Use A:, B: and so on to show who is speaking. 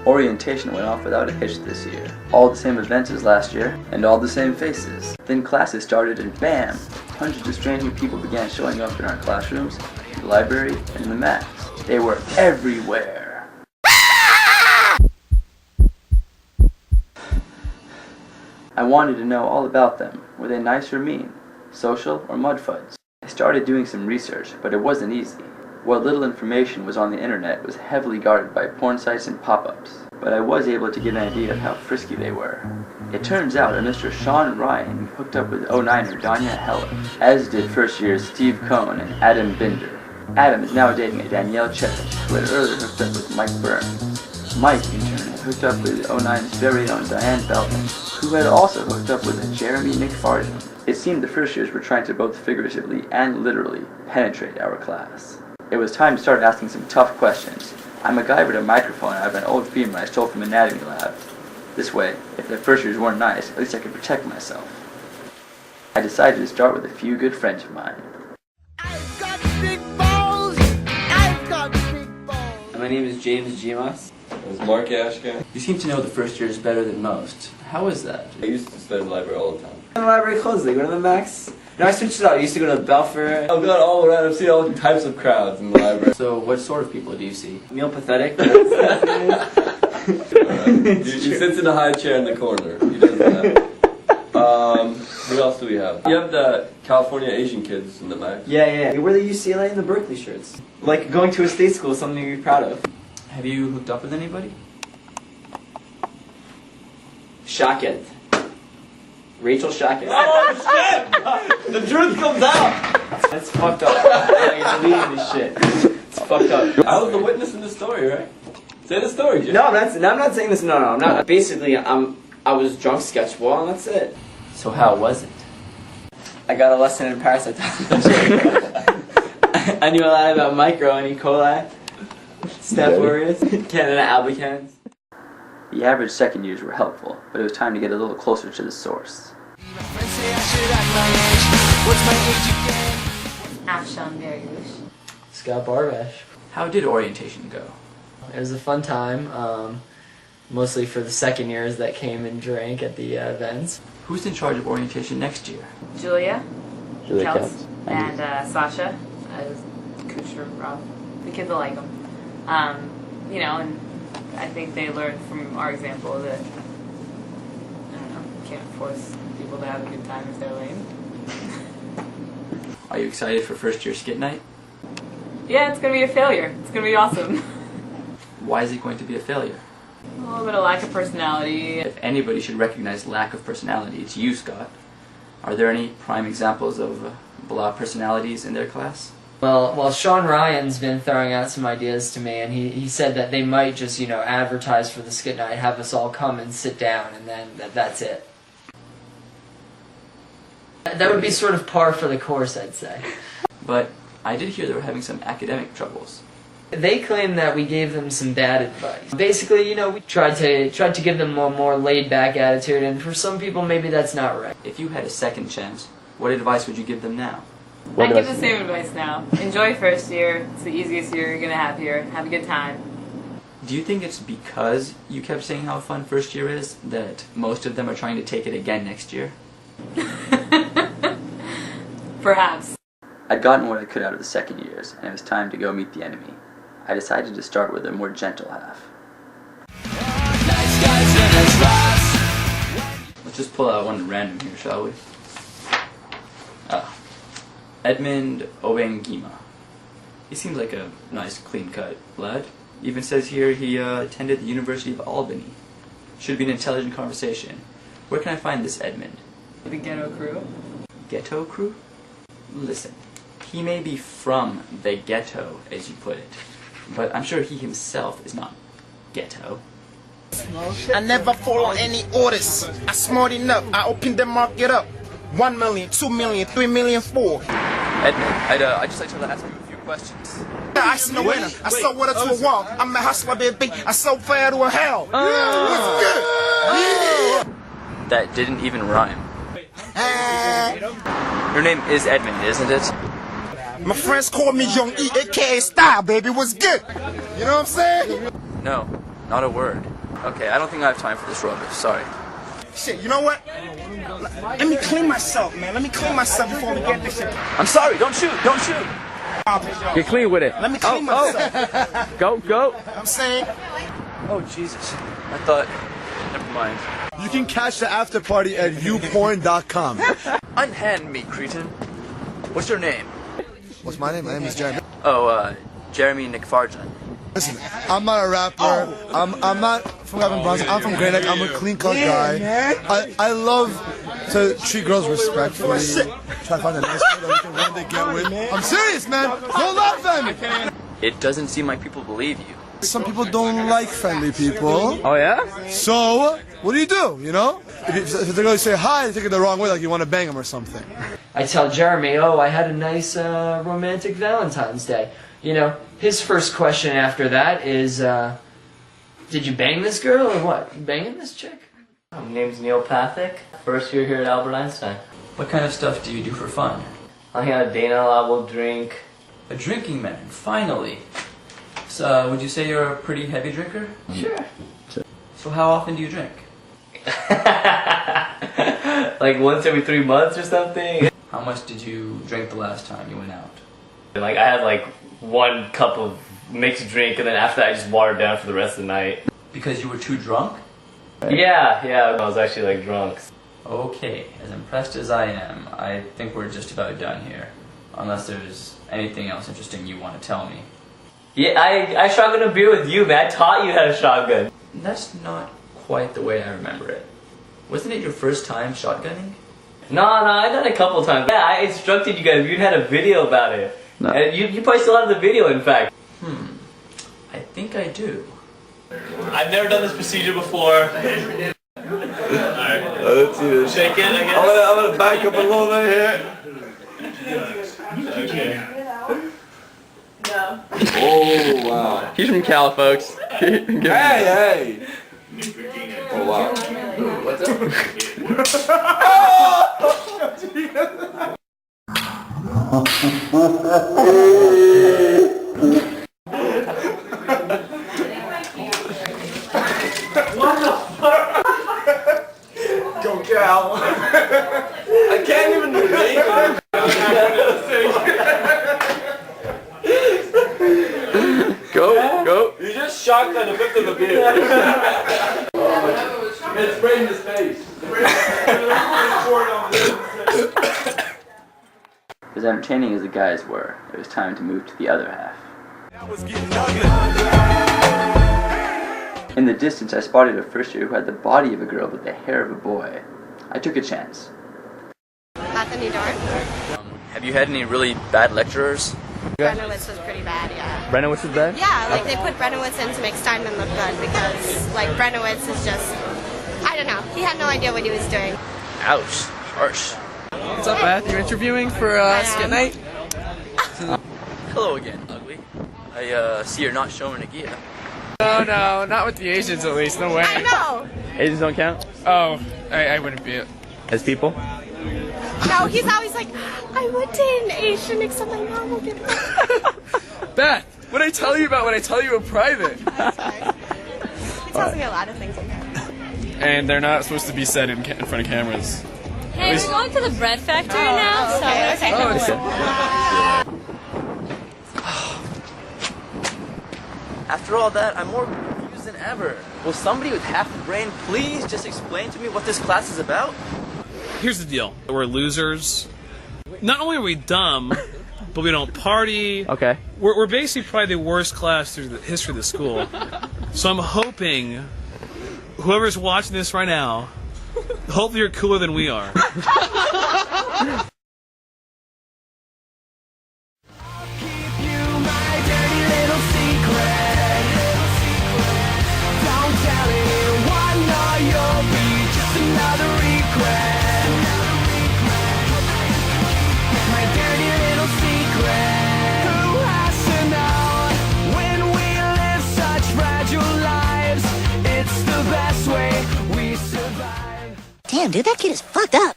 A: Orientation went off without a hitch this year. All the same events as last year, and all the same faces. Then classes started and bam! Hundreds of strange new people began showing up in our classrooms, the library, and the mats. They were everywhere. I wanted to know all about them. Were they nice or mean? Social or mudfuds? I started doing some research, but it wasn't easy. What little information was on the internet was heavily guarded by porn sites and pop-ups, but I was able to get an idea of how frisky they were. It turns out that Mr. Sean Ryan hooked up with 09er Danya Heller, as did first years Steve Cohn and Adam Binder. Adam is now dating a Danielle Chevich, who had earlier hooked up with Mike Burns. Mike, in turn, had hooked up with 09's very own Diane Belton, who had also hooked up with Jeremy McFarland. It seemed the first years were trying to both figuratively and literally penetrate our class. It was time to start asking some tough questions. I MacGyvered a microphone out of an old femur I stole from anatomy lab. This way, if the first years weren't nice, at least I could protect myself. I decided to start with a few good friends of mine.
B: I've got big balls! I've got big balls!
C: My name is James Gimas.
D: It's Mark Ashka.
A: You seem to know the first years better than most. How is that?
D: I used to study in the library all the time.
C: The library closed. They go to the Max. No, I switched it up. I used to go to Belfer.
D: I've gone all around. I've seen all types of crowds in the library.
A: So what sort of people do you see?
C: Neil Pathetic.
D: He sits in a high chair in the corner. He does that. Who else do we have? You have the California Asian kids in the Max.
C: Yeah. They wear the UCLA and the Berkeley shirts. Like going to a state school is something to be proud of.
A: Have you hooked up with anybody?
C: Shackett. Rachel Shackett.
D: Oh shit! The truth comes out!
C: That's fucked up. I'm deleting this shit. It's fucked up.
D: I was the witness in the story, right? Say the story, Jim.
C: No, I'm not saying this. No, I'm not. Basically, I was drunk sketchball, and that's it.
A: So how was it?
C: I got a lesson in parasitology. I knew a lot about micro and E. coli, staph aureus, Canada albicans.
A: The average second years were helpful, but it was time to get a little closer to the source.
E: Afshan Dariush.
F: Scott Barbash.
A: How did orientation go?
F: It was a fun time, mostly for the second years that came and drank at the events.
A: Who's in charge of orientation next year?
E: Julia
A: Kels.
E: and Sasha as Kucher Rob. The kids will like them. And I think they learned from our example that, I don't know, can't force people to have a good time if they're lame.
A: Are you excited for first year skit night?
E: Yeah, it's going to be a failure. It's going to be awesome.
A: Why is it going to be a failure?
E: A little bit of lack of personality.
A: If anybody should recognize lack of personality, it's you, Scott. Are there any prime examples of blah personalities in their class?
F: Well, Sean Ryan's been throwing out some ideas to me, and he said that they might just, advertise for the skit night, have us all come and sit down, and then that's it. That would be sort of par for the course, I'd say.
A: But I did hear they were having some academic troubles.
F: They claim that we gave them some bad advice. Basically, we tried to give them a more laid-back attitude, and for some people, maybe that's not right.
A: If you had a second chance, what advice would you give them now?
E: I give the same advice now. Enjoy first year. It's the easiest year you're going to have here. Have a good time.
A: Do you think it's because you kept saying how fun first year is that most of them are trying to take it again next year?
E: Perhaps.
A: I'd gotten what I could out of the second years, and it was time to go meet the enemy. I decided to start with a more gentle half. Let's just pull out one at random here, shall we? Edmund Obengima. He seems like a nice, clean-cut lad. Even says here he attended the University of Albany. Should be an intelligent conversation. Where can I find this Edmund?
E: The ghetto crew.
A: Ghetto crew? Listen, he may be from the ghetto, as you put it, but I'm sure he himself is not ghetto.
B: I never follow any orders. I'm smart enough. I open the market up. 1 million, 2 million, 3 million, 4.
A: Edmund, I'd just like to ask you a few questions.
B: I see no winner. I sold water to a wall. I'm a hustler, baby. I sold fire to a hell. What's good?
A: That didn't even rhyme. Your name is Edmund, isn't it?
B: My friends call me Young E, aka Style, baby. What's good? You know what I'm saying?
A: No. Not a word. Okay, I don't think I have time for this rubbish. Sorry.
B: Shit, you know what? Let me clean myself, man. Let me clean myself before we get this shit.
A: I'm sorry. Don't shoot. Don't shoot.
G: Get clean with it.
B: Let me clean myself.
G: Go.
B: I'm saying.
A: Oh, Jesus. I thought... Never mind.
H: You can catch the after party at youporn.com.
A: Unhand me, cretin. What's your name?
H: What's my name? My name is Jeremy.
A: Oh, Jeremy Nickfarjan.
H: Listen, I'm not a rapper. I'm not from Gavin Bronson. I'm from Great Neck. I'm a clean cut guy. I love to treat girls respectfully. Try to find a nice girl that we can one day get with. I'm serious, man. Don't laugh at me.
A: It doesn't seem like people believe you.
H: Some people don't like friendly people.
G: Oh yeah?
H: So, what do? You know? If they're going to say hi, they take it the wrong way, like you want to bang them or something.
F: I tell Jeremy, oh, I had a nice romantic Valentine's Day. You know, his first question after that is, did you bang this girl or what? You banging this chick?
C: My name's Neil Pathick. First year here at Albert Einstein.
A: What kind of stuff do you do for fun?
C: I hang out at Dana a lot, we'll drink.
A: A drinking man, finally. So, would you say you're a pretty heavy drinker?
C: Sure.
A: So how often do you drink?
C: Like once every 3 months or something.
A: How much did you drink the last time you went out?
C: Like I had like 1 cup of mixed drink and then after that I just watered down for the rest of the night.
A: Because you were too drunk?
C: Yeah, I was actually like drunk.
A: Okay, as impressed as I am, I think we're just about done here. Unless there's anything else interesting you want to tell me.
C: Yeah, I shotgunned a beer with you, man. I taught you how to shotgun.
A: That's not quite the way I remember it. Wasn't it your first time shotgunning?
C: No, I've done it a couple times. Yeah, I instructed you guys. You had a video about it.
A: No.
C: And you probably still have the video, in fact.
A: I think I do.
I: I've never done this procedure before. Alright.
D: Let's see this.
I: Shake it, I guess.
D: I'm gonna back up a little bit here.
I: Okay.
D: Oh wow.
A: He's from Cal, folks.
D: Hey! Oh wow.
A: What's up?
D: What the fuck? Go Cal. I can't even make it. Go. You just shotgun the fifth of the beer. It's sprayed in his face.
A: As entertaining as the guys were, it was time to move to the other half. In the distance, I spotted a first year who had the body of a girl but the hair of a boy. I took a chance.
J: Bethany Dorn.
A: Have you had any really bad lecturers?
J: Brenowitz was pretty bad, yeah.
G: Brenowitz is bad?
J: Yeah, like they put Brenowitz in to make Steinman look good because, like, Brenowitz is just, I don't know, he had no idea what he was doing.
A: Ouch. Harsh.
G: What's up, Beth? You're interviewing for Skit Night?
A: Hello again, ugly. I see you're not showing a gear.
G: No, not with the Asians at least. No way.
J: I know!
G: Asians don't count? Oh, I wouldn't be it. As people?
J: No, he's always like, I went to an Asian except my mom will get it.
G: Beth, what did I tell you about when I tell you in private?
J: That's fine. He tells me a lot of things in there.
G: And they're not supposed to be said in front of cameras.
K: Hey, we're going to the bread factory now, so we're taking a look.
A: After all that, I'm more confused than ever. Will somebody with half a brain please just explain to me what this class is about?
L: Here's the deal. We're losers. Not only are we dumb, but we don't party.
G: Okay.
L: We're basically probably the worst class through the history of the school. So I'm hoping whoever's watching this right now, hopefully you're cooler than we are.
M: Damn, dude, that kid is fucked up.